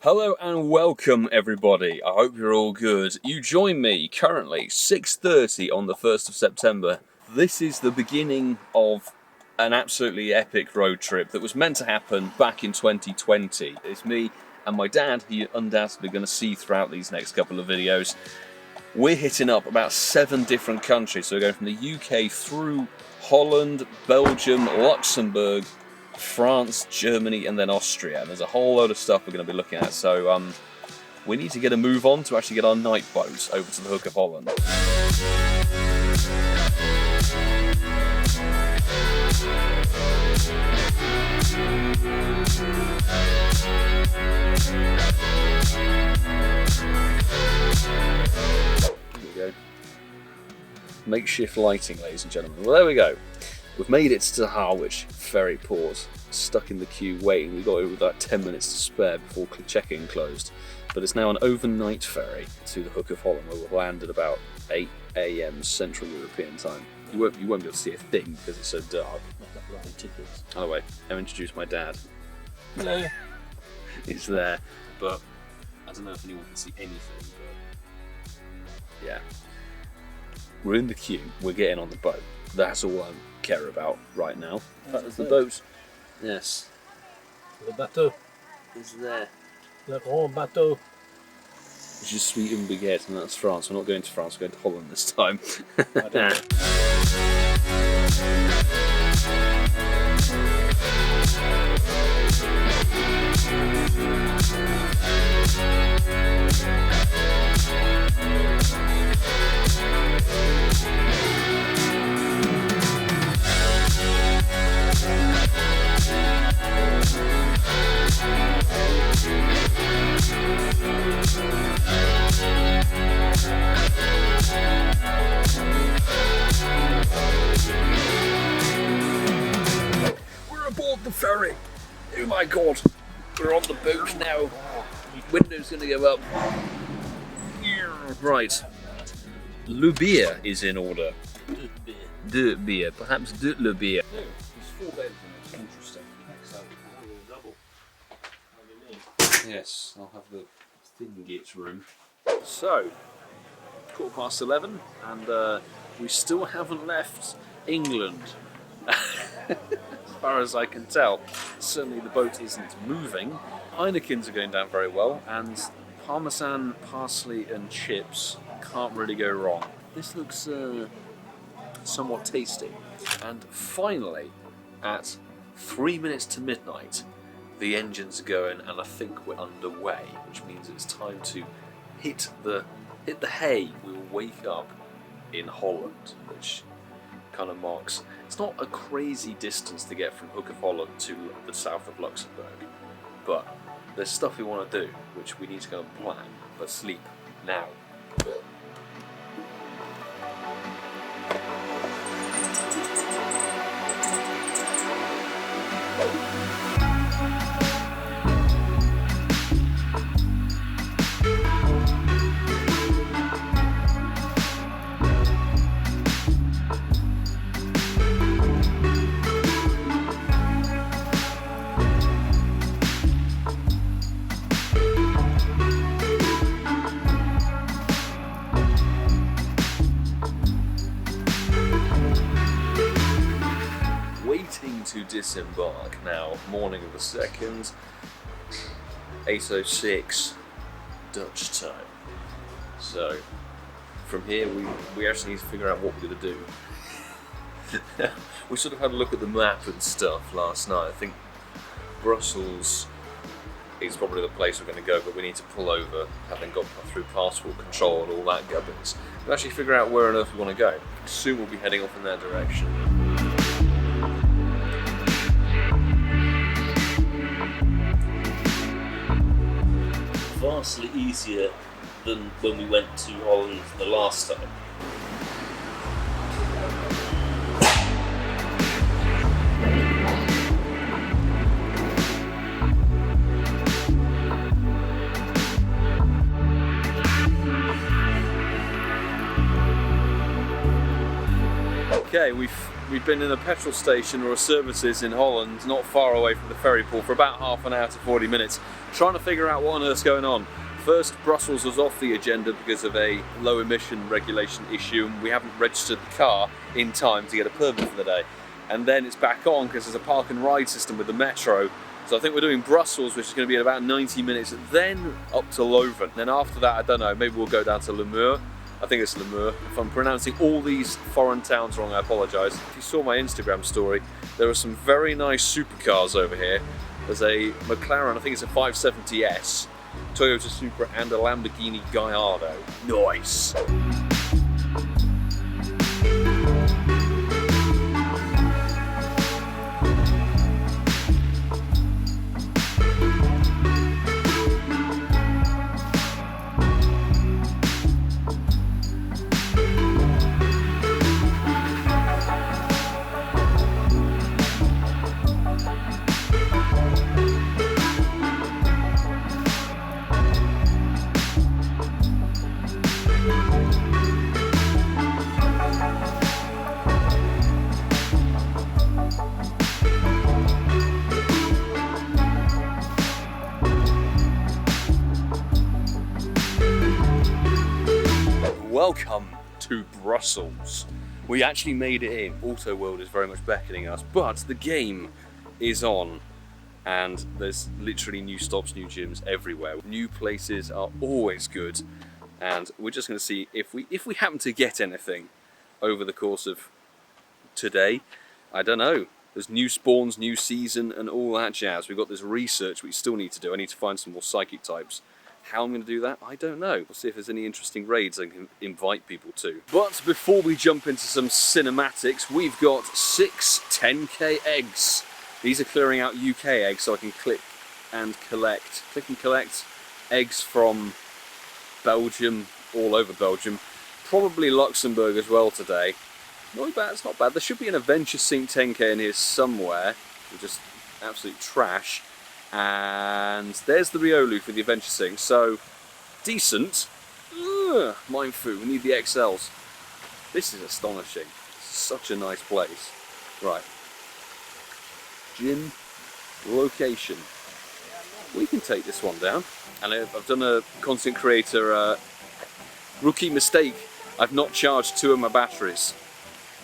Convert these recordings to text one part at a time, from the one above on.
Hello and welcome everybody, I hope you're all good. You join me currently 6:30 on the 1st of September. This is the beginning of an absolutely epic road trip that was meant to happen back in 2020. It's me and my dad, who you're undoubtedly going to see throughout these next couple of videos. We're hitting up about 7 different countries, so we're going from the UK through Holland, Belgium, Luxembourg, France, Germany, and then Austria. And there's a whole load of stuff we're going to be looking at, so we need to get a move on to actually get our night boat over to the Hook of Holland. There we go. Makeshift lighting, ladies and gentlemen. Well, there we go. We've made it to Harwich Ferry Port, stuck in the queue waiting. We've got about 10 minutes to spare before check-in closed. But it's now an overnight ferry to the Hook of Holland, where we'll land at about 8 AM Central European time. You won't be able to see a thing because it's so dark. By the way, I'll introduce my dad. Hello. He's there, but I don't know if anyone can see anything, but yeah. We're in the queue, we're getting on the boat. That's all I care about right now. That's the boat. Yes. Le bateau. It's there. Le grand bateau. Which is sweet and baguette, and that's France. We're not going to France, we're going to Holland this time. I don't know. We're aboard the ferry! Oh my god! We're on the boat now. Window's gonna go up. Right. Le beer is in order. De beer. Perhaps de le beer. There's 4 beds in it. Interesting. So, double. Yes, I'll have the thin-git room. So, 11:15, and we still haven't left England. As far as I can tell. Certainly the boat isn't moving. Heineken's are going down very well, and Parmesan, parsley and chips can't really go wrong. This looks somewhat tasty. And finally, at 3 minutes to midnight, the engines are going and I think we're underway, which means it's time to hit the hay. We'll wake up in Holland, which kind of marks, it's not a crazy distance to get from Hook of Holland to the south of Luxembourg, but there's stuff we want to do, which we need to go and plan, but sleep now. To disembark now, morning of the 2nd, 8:06 Dutch time. So from here we actually need to figure out what we're going to do. We sort of had a look at the map and stuff last night. I think Brussels is probably the place we're going to go, but we need to pull over, having got through passport control and all that gubbins, and actually figure out where on earth we want to go. Soon we'll be heading off in that direction. Vastly easier than when we went to Holland the last time. Okay, we've we've been in a petrol station or a services in Holland, not far away from the ferry port, for about half an hour to 40 minutes, trying to figure out what on earth's going on. First, Brussels was off the agenda because of a low emission regulation issue, and we haven't registered the car in time to get a permit for the day. And then it's back on because there's a park and ride system with the metro. So I think we're doing Brussels, which is going to be in about 90 minutes, then up to Leuven. Then after that, I don't know, maybe we'll go down to Namur. I think it's Namur. If I'm pronouncing all these foreign towns wrong, I apologise. If you saw my Instagram story, there are some very nice supercars over here. There's a McLaren, I think it's a 570S, Toyota Supra, and a Lamborghini Gallardo. Nice! Welcome to Brussels. We actually made it in. Autoworld is very much beckoning us, but the game is on and there's literally new stops, new gyms everywhere. New places are always good, and we're just going to see if we happen to get anything over the course of today. I don't know. There's new spawns, new season, and all that jazz. We've got this research we still need to do. I need to find some more psychic types. How I'm going to do that, I don't know. We'll see if there's any interesting raids I can invite people to. But before we jump into some cinematics, we've got 6 10k eggs. These are clearing out UK eggs, so I can click and collect eggs from Belgium, all over Belgium. Probably Luxembourg as well today. Not bad, it's not bad. There should be an Adventure Sync 10k in here somewhere. We're just absolute trash. And there's the Riolu for the Adventure Sync, so decent. Mindfu, we need the XLs. This is astonishing. Such a nice place. Right. Gym location. We can take this one down. And I've done a content creator rookie mistake. I've not charged 2 of my batteries.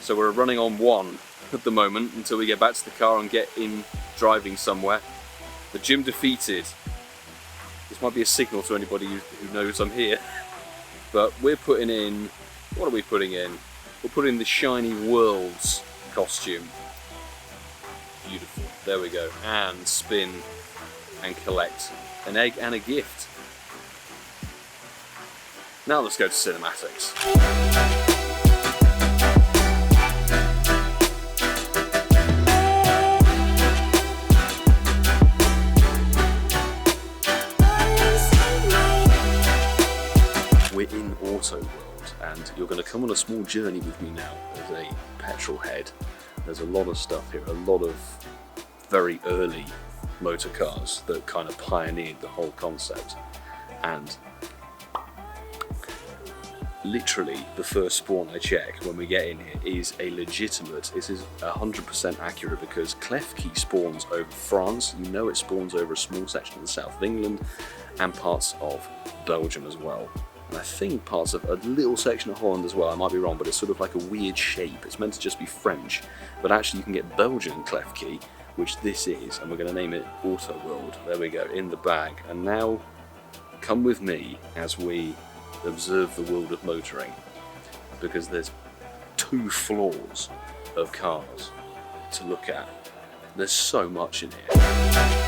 So we're running on 1 at the moment until we get back to the car and get in driving somewhere. The gym defeated. This might be a signal to anybody who knows I'm here. But we're putting in, what are we putting in? We'll put in the Shiny Worlds costume. Beautiful, there we go. And spin and collect an egg and a gift. Now let's go to cinematics. We're in Autoworld, and you're going to come on a small journey with me now as a petrol head. There's a lot of stuff here, a lot of very early motor cars that kind of pioneered the whole concept. And literally the first spawn I check when we get in here is a legitimate, this is 100% accurate because Klefki spawns over France, you know it spawns over a small section of the south of England and parts of Belgium as well. And I think parts of a little section of Holland as well, I might be wrong, but it's sort of like a weird shape. It's meant to just be French, but actually you can get Belgian Klefki, which this is, and we're going to name it Autoworld. There we go, in the bag. And now, come with me as we observe the world of motoring, because there's 2 floors of cars to look at. There's so much in here.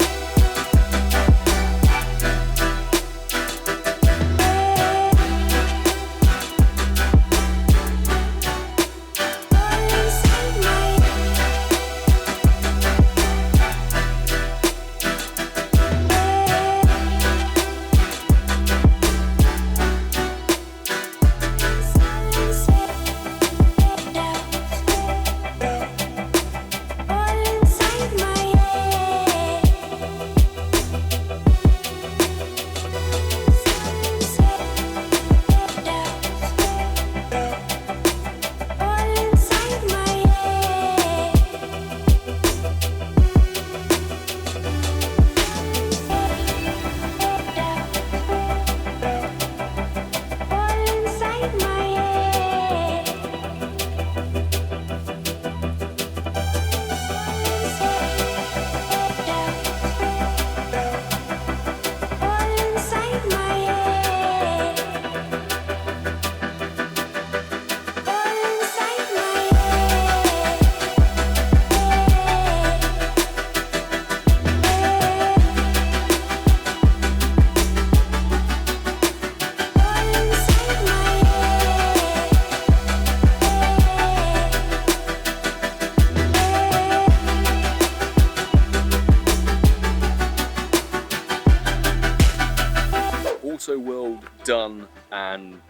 Autoworld done, and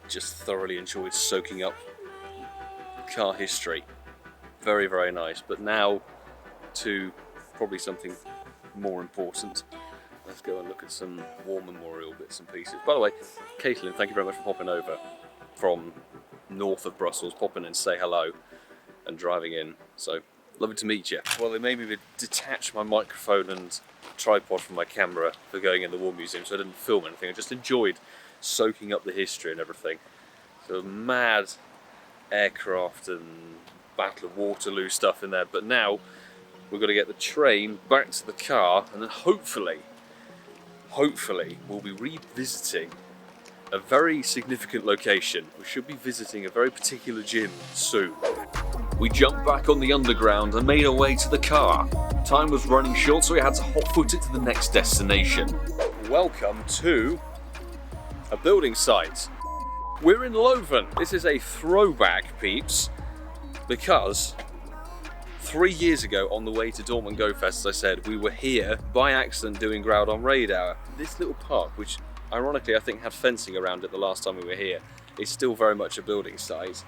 just thoroughly enjoyed soaking up car history. Very, very nice. But now to probably something more important. Let's go and look at some war memorial bits and pieces. By the way, Caitlin, thank you very much for popping over from north of Brussels, popping in, say hello, and driving in. So, lovely to meet you. Well, they made me detach my microphone and tripod from my camera for going in the War Museum, so I didn't film anything. I just enjoyed soaking up the history and everything. So mad aircraft and Battle of Waterloo stuff in there. But now we're going to get the train back to the car, and then hopefully we'll be revisiting a very significant location. We should be visiting a very particular gym soon. We jumped back on the underground and made our way to the car. Time was running short, so we had to hot-foot it to the next destination. Welcome to a building site. We're in Leuven. This is a throwback, peeps, because 3 years ago on the way to Dortmund GO Fest, as I said, we were here by accident doing Ground on Raid Hour. This little park, which ironically I think had fencing around it the last time we were here, is still very much a building site.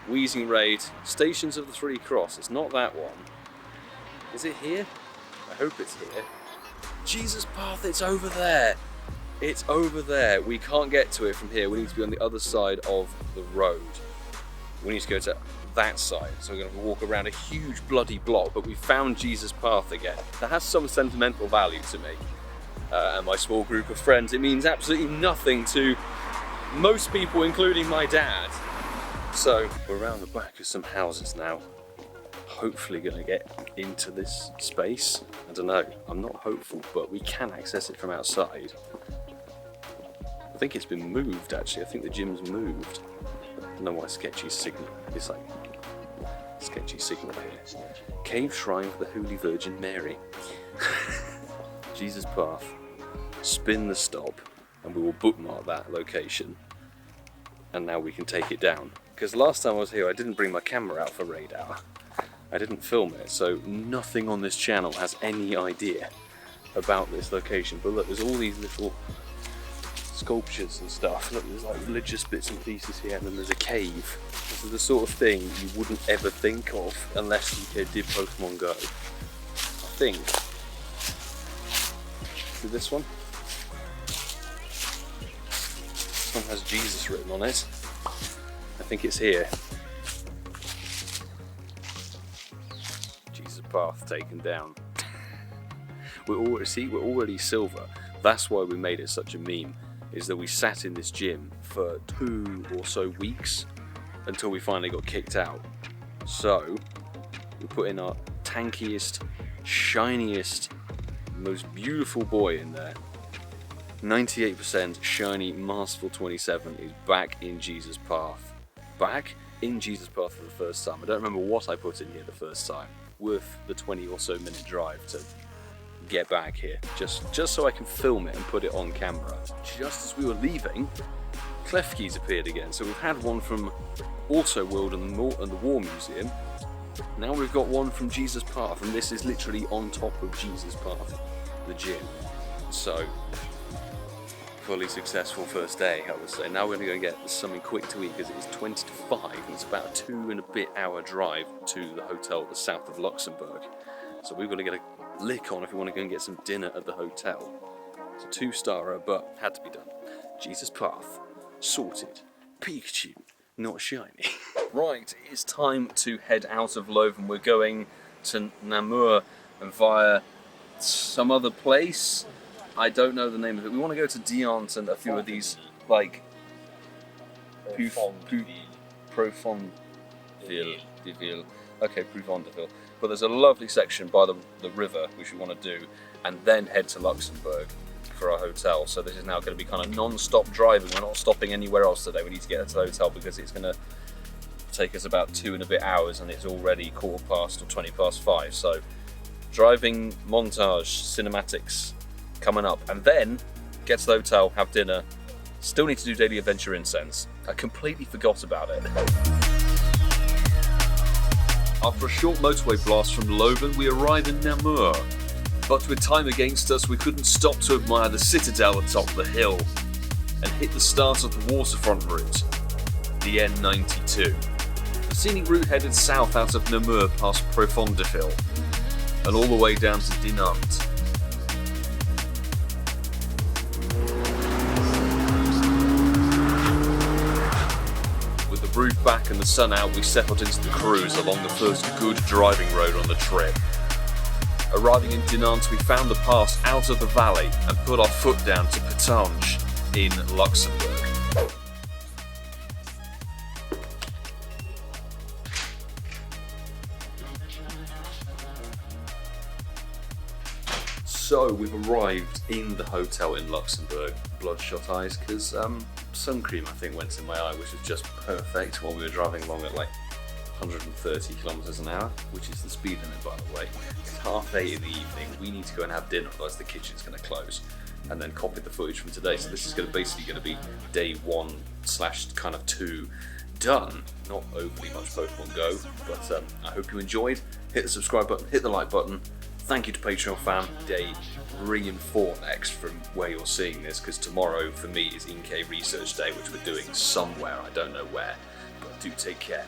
Wheezing Raid, Stations of the Three Cross. It's not that one. Is it here? I hope it's here. Jesus Path, it's over there. It's over there. We can't get to it from here. We need to be on the other side of the road. We need to go to that side. So we're going to walk around a huge bloody block, but we found Jesus Path again. That has some sentimental value to me and my small group of friends. It means absolutely nothing to most people, including my dad. So we're around the back of some houses now. Hopefully going to get into this space. I don't know, I'm not hopeful, but we can access it from outside. I think it's been moved actually. I think the gym's moved. I don't know why sketchy signal. It's like sketchy signal here. Cave Shrine for the Holy Virgin Mary. Jesus Path. Spin the stop, and we will bookmark that location. And now we can take it down. Because last time I was here, I didn't bring my camera out for Raid Hour. I didn't film it, so nothing on this channel has any idea about this location. But look, there's all these little sculptures and stuff. Look, there's like religious bits and pieces here, and then there's a cave. This is the sort of thing you wouldn't ever think of unless you did Pokemon Go. I think. See this one? This one has Jesus written on it. I think it's here. Jesus Path taken down. We're already silver. That's why we made it such a meme, is that we sat in this gym for 2 or so weeks until we finally got kicked out. So we put in our tankiest, shiniest, most beautiful boy in there. 98% shiny Masterful 27 is back in Jesus Path. Back in Jesus Path for the first time. I don't remember what I put in here the first time. Worth the 20 or so minute drive to get back here, just so I can film it and put it on camera. Just as we were leaving, Klefki's appeared again. So we've had one from Autoworld and the War Museum. Now we've got one from Jesus Path, and this is literally on top of Jesus Path, the gym. So fully successful first day, I would say. Now we're going to go and get something quick to eat because it is 20 to 5 and it's about a 2 and a bit hour drive to the hotel at the south of Luxembourg. So we've got to get a lick on if we want to go and get some dinner at the hotel. It's a 2-starer, but had to be done. Jesus Path, sorted. Pikachu, not shiny. Right, it's time to head out of Leuven. We're going to Namur and via some other place. I don't know the name of it. We want to go to Dinant and a few of these, like, Profondeville. Okay, Profondeville. But there's a lovely section by the river which we want to do, and then head to Luxembourg for our hotel. So this is now going to be kind of non-stop driving. We're not stopping anywhere else today. We need to get to the hotel because it's going to take us about 2 and a bit hours, and it's already 5:15 or 5:20. So driving montage, cinematics coming up, and then get to the hotel, have dinner. Still need to do daily adventure incense. I completely forgot about it. After a short motorway blast from Leuven, we arrive in Namur. But with time against us, we couldn't stop to admire the citadel atop the hill and hit the start of the waterfront route, the N92. The scenic route headed south out of Namur past Profondeville and all the way down to Dinant. With the roof back and the sun out, we settled into the cruise along the first good driving road on the trip. Arriving in Dinant, we found the pass out of the valley and put our foot down to Pétange in Luxembourg. So we've arrived in the hotel in Luxembourg. Bloodshot eyes because sun cream I think went in my eye, which was just perfect while we were driving along at like 130 kilometers an hour, which is the speed limit by the way. It's 8:30 in the evening. We need to go and have dinner, otherwise the kitchen's going to close. And then copy the footage from today. So this is basically going to be day 1/2 done. Not overly much Pokemon Go, but I hope you enjoyed. Hit the subscribe button, hit the like button. Thank you to Patreon fam. Day 3 and 4 next from where you're seeing this, because tomorrow for me is in-K research day, which we're doing somewhere. I don't know where, but do take care.